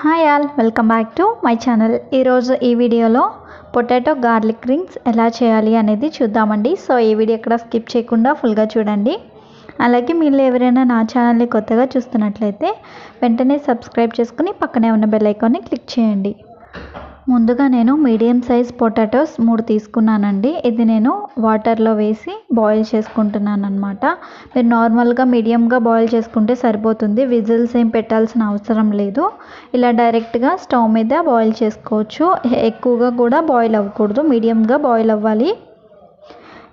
Hi all, welcome back to my channel. ఈరోజు ఈ వీడియోలో పొటాటో గార్లిక్ రింగ్స్ ఎలా చేయాలి అనేది చూద్దామండి. సో ఈ వీడియో ఎక్కడ స్కిప్ చేయకుండా ఫుల్గా చూడండి. అలాగే మీరు ఎవరైనా నా ఛానల్ని కొత్తగా చూస్తున్నట్లయితే వెంటనే సబ్స్క్రైబ్ చేసుకుని పక్కనే ఉన్న బెల్ ఐకాన్ని క్లిక్ చేయండి. ముందుగా నేను మీడియం సైజ్ పొటాటోస్ 3 తీసుకున్నానండి. ఇది నేను వాటర్లో వేసి బాయిల్ చేసుకుంటున్నాను అనమాట. మీరు నార్మల్గా మీడియంగా బాయిల్ చేసుకుంటే సరిపోతుంది. విజిల్స్ ఏం పెట్టాల్సిన అవసరం లేదు. ఇలా డైరెక్ట్గా స్టవ్ మీద బాయిల్ చేసుకోవచ్చు. ఎక్కువగా కూడా బాయిల్ అవ్వకూడదు, మీడియంగా బాయిల్ అవ్వాలి.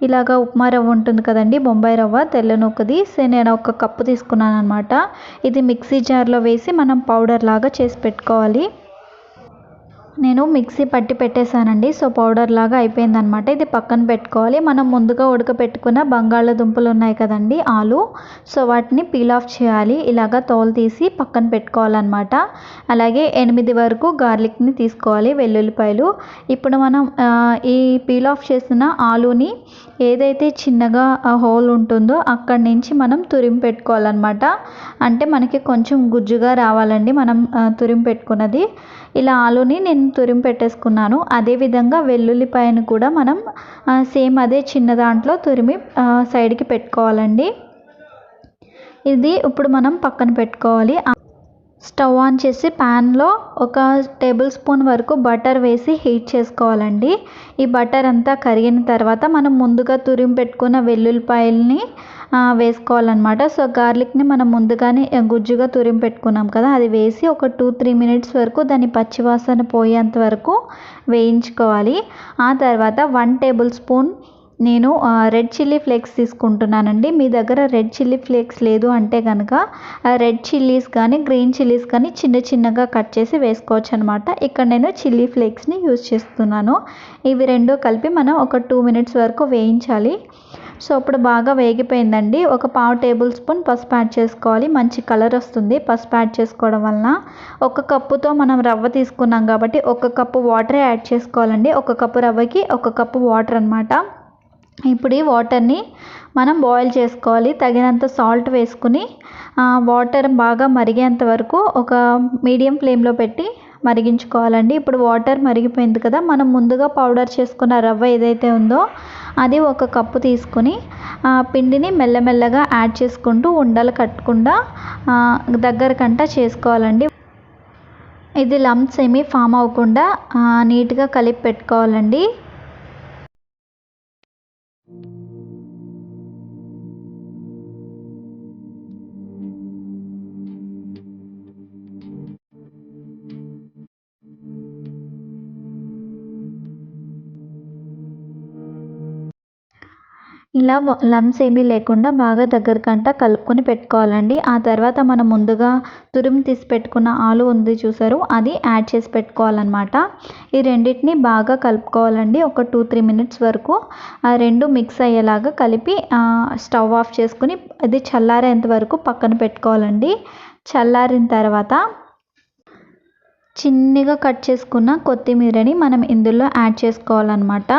ఇలాగా ఉప్మా రవ్వ ఉంటుంది కదండి, బొంబాయి రవ్వ తెల్ల నూకది. నేను ఒక కప్పు తీసుకున్నాను అనమాట. ఇది మిక్సీ జార్లో వేసి మనం పౌడర్ లాగా చేసి పెట్టుకోవాలి. నేను మిక్సీ పట్టి పెట్టేశానండి. సో పౌడర్ లాగా అయిపోయిందనమాట. ఇది పక్కన పెట్టుకోవాలి. మనం ముందుగా ఉడకపెట్టుకున్న బంగాళదుంపలు ఉన్నాయి కదండి, ఆలు. సో వాటిని పీల్ ఆఫ్ చేయాలి. ఇలాగ తోలు తీసి పక్కన పెట్టుకోవాలన్నమాట. అలాగే 8 వరకు గార్లిక్ని తీసుకోవాలి, వెల్లుల్లిపాయలు. ఇప్పుడు మనం ఈ పీల్ ఆఫ్ చేసిన ఆలుని ఏదైతే చిన్నగా హోల్ ఉంటుందో అక్కడి నుంచి మనం తురిమి పెట్టుకోవాలన్నమాట. అంటే మనకి కొంచెం గుజ్జుగా రావాలండి మనం తురిమి పెట్టుకున్నది. ఇలా ఆలుని నేను తురిమి పెట్టేసుకున్నాను. అదేవిధంగా వెల్లుల్లిపాయను కూడా మనం సేమ్ అదే చిన్న దాంట్లో తురిమి సైడ్కి పెట్టుకోవాలండి. ఇది ఇప్పుడు మనం పక్కన పెట్టుకోవాలి. స్టవ్ ఆన్ చేసి ప్యాన్లో 1 టేబుల్ స్పూన్ వరకు బటర్ వేసి హీట్ చేసుకోవాలండి. ఈ బటర్ అంతా కరిగిన తర్వాత మనం ముందుగా తురిమి పెట్టుకున్న వెల్లుల్లిపాయల్ని వేసుకోవాలన్నమాట. సో గార్లిక్ని మనం ముందుగానే గుజ్జుగా తురిమి పెట్టుకున్నాం కదా, అది వేసి ఒక 2-3 మినిట్స్ వరకు దాని పచ్చివాసన పోయేంత వరకు వేయించుకోవాలి. ఆ తర్వాత 1 టేబుల్ స్పూన్ నేను రెడ్ చిల్లీ ఫ్లేక్స్ తీసుకుంటున్నానండి. మీ దగ్గర రెడ్ చిల్లీ ఫ్లేక్స్ లేదు అంటే కనుక రెడ్ చిల్లీస్ కానీ గ్రీన్ చిల్లీస్ కానీ చిన్న చిన్నగా కట్ చేసి వేసుకోవచ్చు అనమాట. ఇక్కడ నేను చిల్లీ ఫ్లేక్స్ని యూజ్ చేస్తున్నాను. ఇవి రెండు కలిపి మనం ఒక 2 మినిట్స్ వరకు వేయించాలి. సో ఇప్పుడు బాగా వేగిపోయిందండి. ఒక 1/2 టేబుల్ స్పూన్ పసుపు యాడ్ చేసుకోవాలి. మంచి కలర్ వస్తుంది పసుపు యాడ్ చేసుకోవడం వలన. 1 కప్పుతో మనం రవ్వ తీసుకున్నాం కాబట్టి 1 కప్పు వాటరే యాడ్ చేసుకోవాలండి. 1 కప్పు రవ్వకి 1 కప్పు వాటర్ అనమాట. ఇప్పుడు ఈ వాటర్ని మనం బాయిల్ చేసుకోవాలి. తగినంత సాల్ట్ వేసుకుని వాటర్ బాగా మరిగేంత వరకు ఒక మీడియం ఫ్లేమ్లో పెట్టి మరిగించుకోవాలండి. ఇప్పుడు వాటర్ మరిగిపోయింది కదా, మనం ముందుగా పౌడర్ చేసుకున్న రవ్వ ఏదైతే ఉందో అది 1 కప్పు తీసుకుని పిండిని మెల్లమెల్లగా యాడ్ చేసుకుంటూ ఉండలు కట్టకుండా దగ్గరకంటా చేసుకోవాలండి. ఇది లంప్స్ ఏమీ ఫామ్ అవ్వకుండా నీట్గా కలిపి పెట్టుకోవాలండి. ఇలా లంప్స్ ఏమీ లేకుండా బాగా దగ్గరకంటా కలుపుకొని పెట్టుకోవాలండి. ఆ తర్వాత మనం ముందుగా తురిమి తీసి పెట్టుకున్న ఆలు ఉంది చూసారు, అది యాడ్ చేసి పెట్టుకోవాలన్నమాట. ఈ రెండింటిని బాగా కలుపుకోవాలండి. ఒక 2-3 మినిట్స్ వరకు ఆ రెండు మిక్స్ అయ్యేలాగా కలిపి స్టవ్ ఆఫ్ చేసుకుని అది చల్లారేంత వరకు పక్కన పెట్టుకోవాలండి. చల్లారిన తర్వాత చిన్నగా కట్ చేసుకున్న కొత్తిమీరని మనం ఇందులో యాడ్ చేసుకోవాలన్నమాట.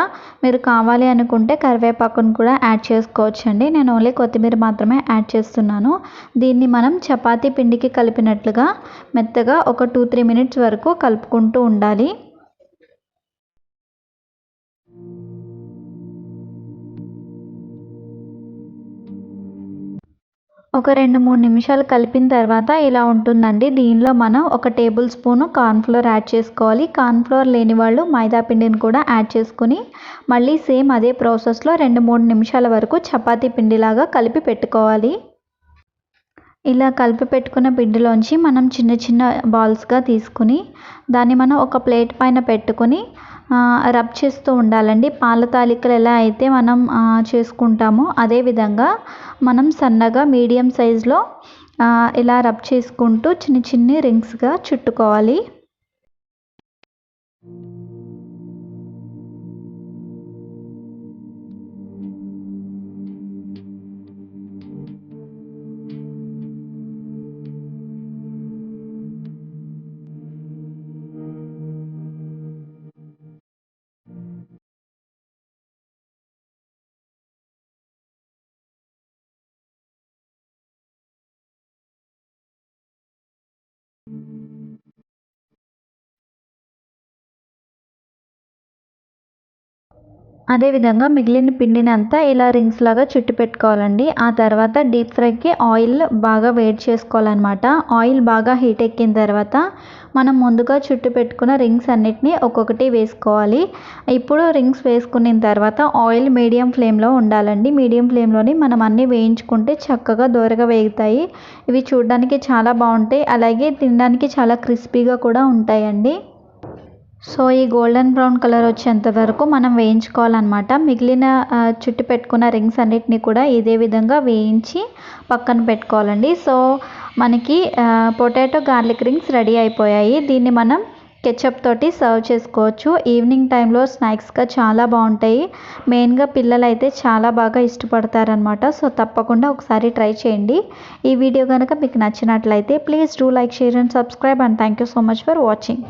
మీరు కావాలి అనుకుంటే కరివేపాకును కూడా యాడ్ చేసుకోవచ్చండి. నేను ఓన్లీ కొత్తిమీర మాత్రమే యాడ్ చేస్తున్నాను. దీన్ని మనం చపాతీ పిండికి కలిపినట్లుగా మెత్తగా ఒక 2-3 మినిట్స్ వరకు కలుపుకుంటూ ఉండాలి. ఒక 2-3 నిమిషాలు కలిపిన తర్వాత ఇలా ఉంటుందండి. దీనిలో మనం 1 టేబుల్ స్పూను కార్న్ఫ్లోర్ యాడ్ చేసుకోవాలి. కార్న్ఫ్లోర్ లేని వాళ్ళు మైదా పిండిని కూడా యాడ్ చేసుకుని మళ్ళీ సేమ్ అదే ప్రాసెస్లో 2-3 నిమిషాల వరకు చపాతీ పిండిలాగా కలిపి పెట్టుకోవాలి. ఇలా కలిపి పెట్టుకున్న పిండిలోంచి మనం చిన్న చిన్న బాల్స్గా తీసుకుని దాన్ని మనం ఒక ప్లేట్ పైన పెట్టుకుని రబ్ చేస్తూ ఉండాలండి. పాల తాలికలు ఎలా అయితే మనం చేసుకుంటామో అదేవిధంగా మనం సన్నగా మీడియం సైజులో ఇలా రబ్ చేసుకుంటూ చిన్న చిన్న రింగ్స్గా చుట్టుకోవాలి. అదేవిధంగా మిగిలిన పిండిని అంతా ఇలా రింగ్స్ లాగా చుట్టి పెట్టుకోవాలండి. ఆ తర్వాత డీప్ ఫ్రైకి ఆయిల్ బాగా వేడి చేసుకోవాలన్నమాట. ఆయిల్ బాగా హీట్ ఎక్కిన తర్వాత మనం ముందుగా చుట్టి పెట్టుకున్న రింగ్స్ అన్నిటిని ఒక్కొక్కటి వేసుకోవాలి. ఇప్పుడు రింగ్స్ వేసుకున్న తర్వాత ఆయిల్ మీడియం ఫ్లేమ్లో ఉండాలండి. మీడియం ఫ్లేమ్లోని మనం అన్నీ వేయించుకుంటే చక్కగా దోరగా వేగుతాయి. ఇవి చూడడానికి చాలా బాగుంటాయి, అలాగే తినడానికి చాలా క్రిస్పీగా కూడా ఉంటాయండి. సో ఈ గోల్డెన్ బ్రౌన్ కలర్ వచ్చేంత వరకు మనం వేయించుకోవాలన్నమాట. మిగిలిన చుట్టి పెట్టుకున్న రింగ్స్ అన్నిటిని కూడా ఇదే విధంగా వేయించి పక్కన పెట్టుకోవాలండి. సో మనకి పొటాటో గార్లిక్ రింగ్స్ రెడీ అయిపోయాయి. దీన్ని మనం కెచప్ తోటి సర్వ్ చేసుకోవచ్చు. ఈవినింగ్ టైంలో స్నాక్స్గా చాలా బాగుంటాయి. మెయిన్గా పిల్లలు అయితే చాలా బాగా ఇష్టపడతారనమాట. సో తప్పకుండా ఒకసారి ట్రై చేయండి. ఈ వీడియో కనుక మీకు నచ్చినట్లయితే please do like, share and subscribe, and thank you so much for watching.